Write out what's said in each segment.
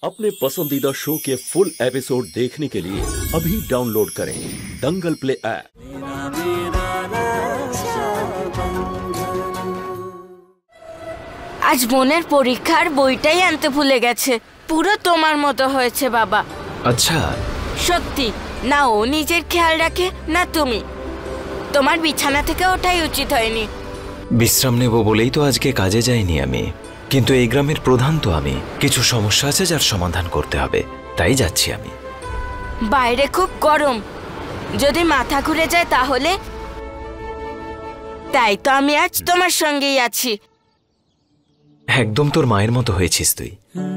अपने पसंदीदा शो के फुल एपिसोड देखने के लिए अभी डाउनलोड करें दंगल प्ले ऐप। आज বোনের পরীক্ষার বইটাই আনতে ভুলে গেছে। পুরো তোমার মতো হয়েছে বাবা। আচ্ছা সত্যি না, ও নিজের খেয়াল রাখে না তুমি। তোমার বিছানা থেকে ওঠাই উচিত হয়নি। বিশ্রাম নেব বলেই তো আজকে কাজে যাইনি আমি, কিন্তু এই গ্রামের প্রধান তো আমি। কিছু সমস্যা আছে যার সমাধান করতে হবে, তাই যাচ্ছি আমি। বাইরে খুব গরম, যদি মাথা ঘুরে যায় তাহলে? তাই তো আমি আজ তোমার সঙ্গেই আছি। একদম তোর মায়ের মতো হয়েছিস তুই।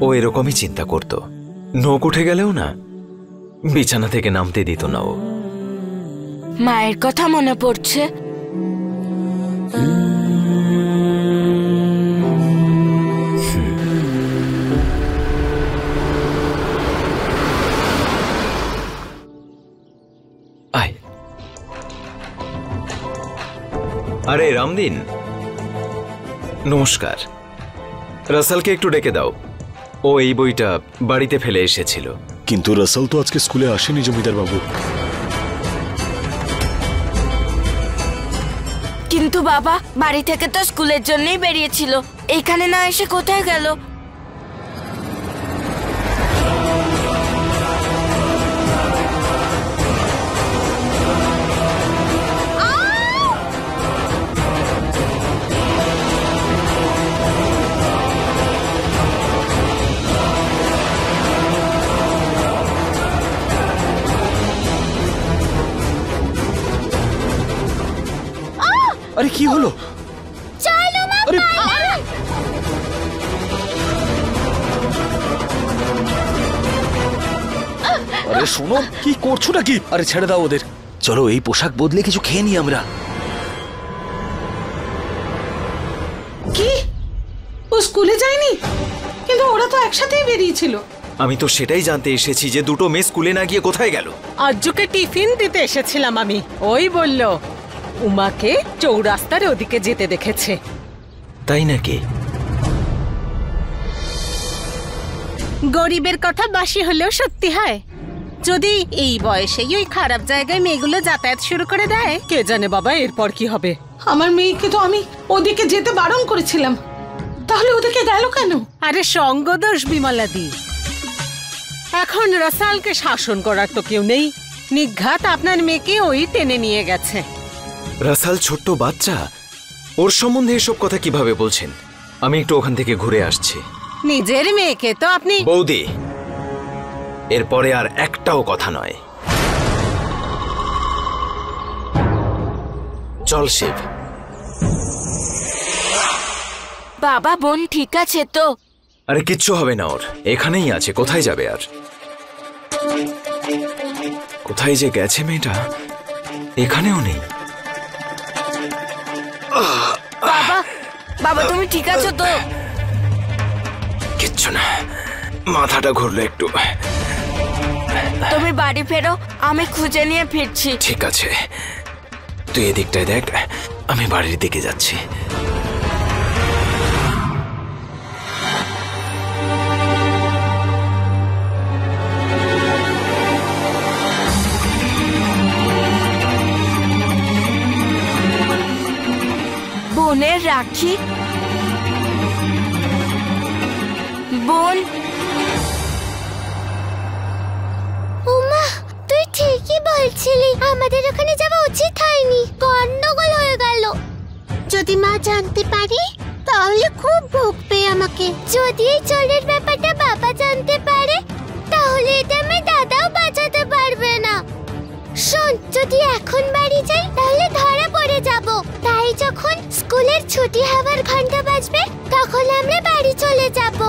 ও এরকমই চিন্তা করত, নখ উঠে গেলেও না বিছানা থেকে নামতে দিত না ও। মায়ের কথা মনে পড়ছে। আয়। আরে রামদিন, নমস্কার। রাসালকে একটু ডেকে দাও, ও এই বইটা বাড়িতে ফেলে এসেছিল। কিন্তু রাসাল তো আজকে স্কুলে আসেনি জমিদার বাবু। কিন্তু বাবা বাড়ি থেকে তো স্কুলের জন্যই বেরিয়েছিল, এইখানে না এসে কোথায় গেল? আরে কি হলো? আরে আরে শোনো, কি করছো নাকি? আরে ছেড়ে দাও ওদের, চলো এই পোশাক বদলে কিছু খেয়ে নি আমরা। কি ও স্কুলে যায়নি? কিন্তু ওরা তো একসাথেই বেরিয়েছিল। আমি তো সেটাই জানতে এসেছি যে দুটো মেয়ে স্কুলে না গিয়ে কোথায় গেল। আজকে টিফিন দিতে এসেছিলাম আমি, ওই বলল উমাকে চৌরাস্তার ওদিকে যেতে দেখেছে। তাই নাকি? গরিবের কথা বাসি হলেও সত্যি হয়। যদি এই বয়সেই ওই খারাপ জায়গায় মেয়েগুলো যাতায়াত শুরু করে দেয়, কে জানে বাবা এরপর কি হবে। আমার মেয়েকে তো আমি ওদিকে যেতে বারণ করেছিলাম, তাহলে ওদিকে গেল কেন? আরে সঙ্গদোষ বিমলাদি। এখন রাসালকে শাসন করার তো কেউ নেই, নিঘাত আপনার মেয়েকে ওই টেনে নিয়ে গেছে। রাসাল ছোট্ট বাচ্চা, ওর সম্বন্ধে এসব কথা কিভাবে বলছেন? আমি একটু ওখান থেকে ঘুরে আসছি। নিজের মেয়েকে তো আপনি। বৌদি, এরপরে আর একটাও কথা নয়। চল শিব। বাবা বোন ঠিক আছে তো? আরে কিচ্ছু হবে না ওর, এখানেই আছে। কোথায় যাবে আর? কোথায় যে গেছে মেয়েটা, এখানেও নেই। বাবা বাবা তুমি ঠিক আছো তো? কিচ্ছু না, মাথাটা ঘুরলো একটু। তুমি বাড়ি ফেরো, আমি খুঁজে নিয়ে ফিরছি। ঠিক আছে, তুই এদিকটায় দেখ, আমি বাড়ির দিকে যাচ্ছি। বোনের রাখি। বোন। উমা, তুই ঠিকই বলছিলি, আমাদের ওখানে যাওয়া উচিত হয়নি, গন্ডগোল হয়ে গেল। যদি মা জানতে পারি তাহলে খুব বকবে আমাকে। যদি এই চোরের ব্যাপারটা বাবা জানতে পারে তাহলে এটা আমার দাদাও বাঁচাতে পারবে না। শোন, যদি এখন বাড়ি যাই তাহলে ধরা পড়ে যাব, তাই যখন স্কুলের ছুটি হওয়ার ঘন্টা বাজবে তখন আমরা বাড়ি চলে যাব।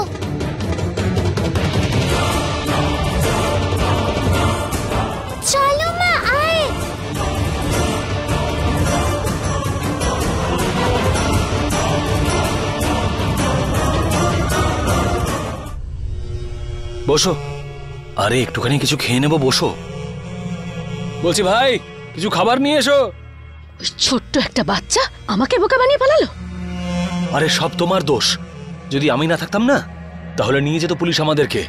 চলো মা, আয়। বসো। আরে একটুখানি কিছু খেয়ে নেবো, বসো বলছি। ভাই কিছু খাবার নিয়ে এসো। ছোট্ট একটা বাচ্চা আমাকে বোকা বানিয়ে পালালো। আরে সব তোমার দোষ। যদি আমি না থাকতাম না তাহলে নিয়ে যেত পুলিশ আমাদেরকে।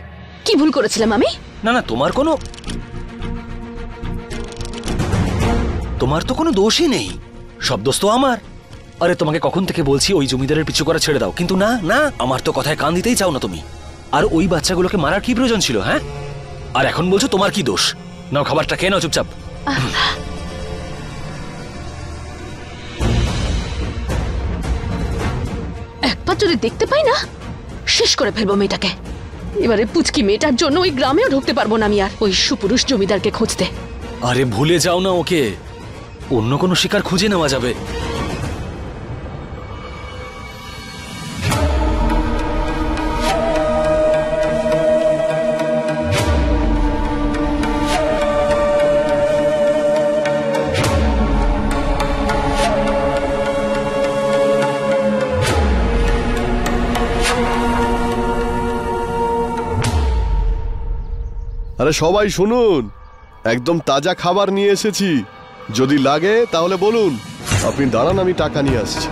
কি ভুল করেছিলাম আমি? না না, তোমার তো কোনো দোষই নেই, সব দোষ তো আমার। আরে তোমাকে কখন থেকে বলছি ওই জমিদারের পিছু করা ছেড়ে দাও, কিন্তু না না, আমার তো কথায় কান দিতেই চাও না তুমি। আর ওই বাচ্চাগুলোকে মারার কি প্রয়োজন ছিল? হ্যাঁ, আর এখন বলছো তোমার কি দোষ? নাও খাবারটা খেয়ে নাও চুপচাপ। একবার যদি দেখতে পাই না, শেষ করে ফেলবো মেয়েটাকে। এবারে পুচকি মেয়েটার জন্য ওই গ্রামেও ঢুকতে পারবো না আমি আর, ওই সুপুরুষ জমিদারকে খুঁজতে। আরে ভুলে যাও না ওকে, অন্য কোনো শিকার খুঁজে নেওয়া যাবে। আরে সবাই শুনুন, একদম তাজা খাবার নিয়ে এসেছি, যদি লাগে তাহলে বলুন। আপনি দাঁড়ান, আমি টাকা নিয়ে আসছি।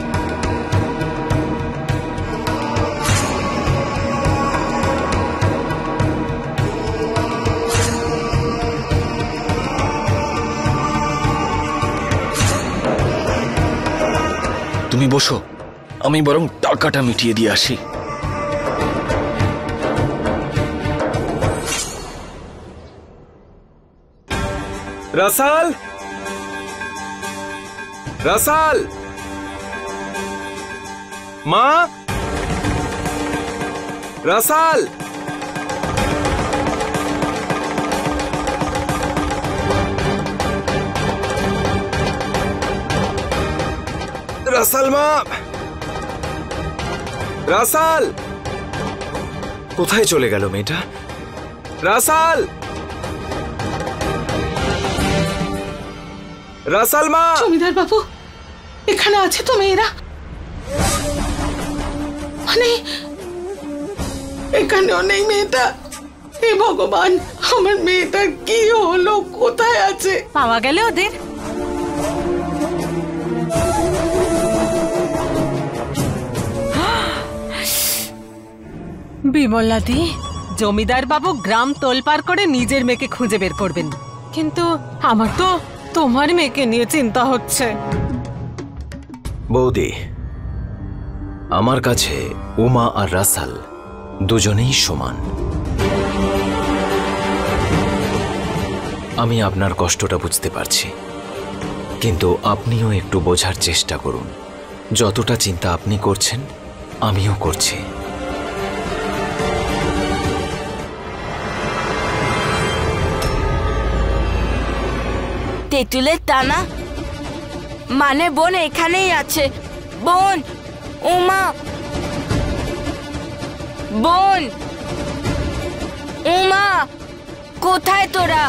তুমি বসো, আমি বরং টাকাটা মিটিয়ে দিয়ে আসি। রাসাল, রাসাল, মা, রাসাল, রাসাল, মা, রাসাল, কোথায় চলে গেল মেয়েটা? রাসাল, রাসাল, মা। জমিদার বাবু, এখানে আছে তো মেয়েরা? মানে এখানেও নেই মেয়েটা? হে ভগবান, আমার মেয়েটা কি হলো? কোথায় আছে? পাওয়া গেল ওদের? বিমলাদি, জমিদার বাবু গ্রাম তোলপাড় করে নিজের মেয়েকে খুঁজে বের করবেন, কিন্তু আমার তো তোমার মেয়েকে নিয়ে চিন্তা হচ্ছে। বৌদি, আমার কাছে উমা আর রাসাল দুজনেই সমান। আমি আপনার কষ্টটা বুঝতে পারছি, কিন্তু আপনিও একটু বোঝার চেষ্টা করুন। যতটা চিন্তা আপনি করছেন আমিও করছি। তেঁতুলের দানা মানে বোন এখানেই আছে। বোন, উমা, বোন, উমা, কোথায় তোরা?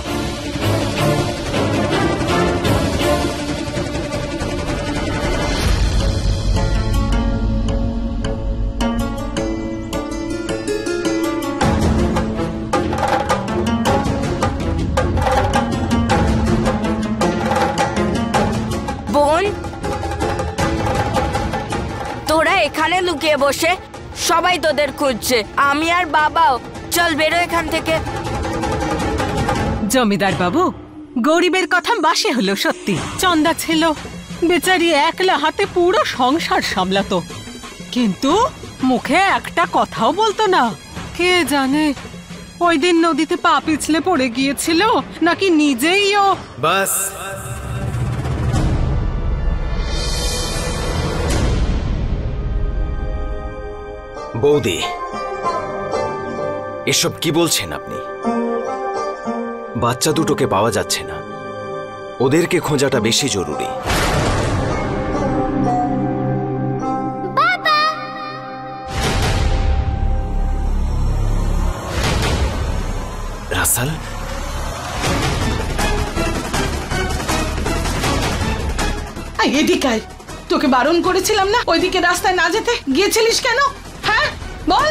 বোন, তোরা এখানে লুকিয়ে বসে, সবাই তোদের খুঁজছে, আমি আর বাবাও। চল বেরো এখান থেকে। জমিদার বাবু, গরিবের কথা বাসে হলো সত্যি। চন্দা ছিল, বেচারি একলা হাতে পুরো সংসার সামলাতো, কিন্তু মুখে একটা কথাও বলতো না। কে জানে ওই দিন নদীতে পা পিছলে পড়ে গিয়েছিল নাকি নিজেই ও। বাস, বৌদি, এসব কি বলছেন আপনি? বাচ্চা দুটোকে পাওয়া যাচ্ছে না, ওদেরকে খোঁজাটা বেশি জরুরি। রাসাল, এদিকে আয়। তোকে বারণ করেছিলাম না ওইদিকে রাস্তায় না যেতে? গিয়েছিলিস কেন? হ্যাঁ বল।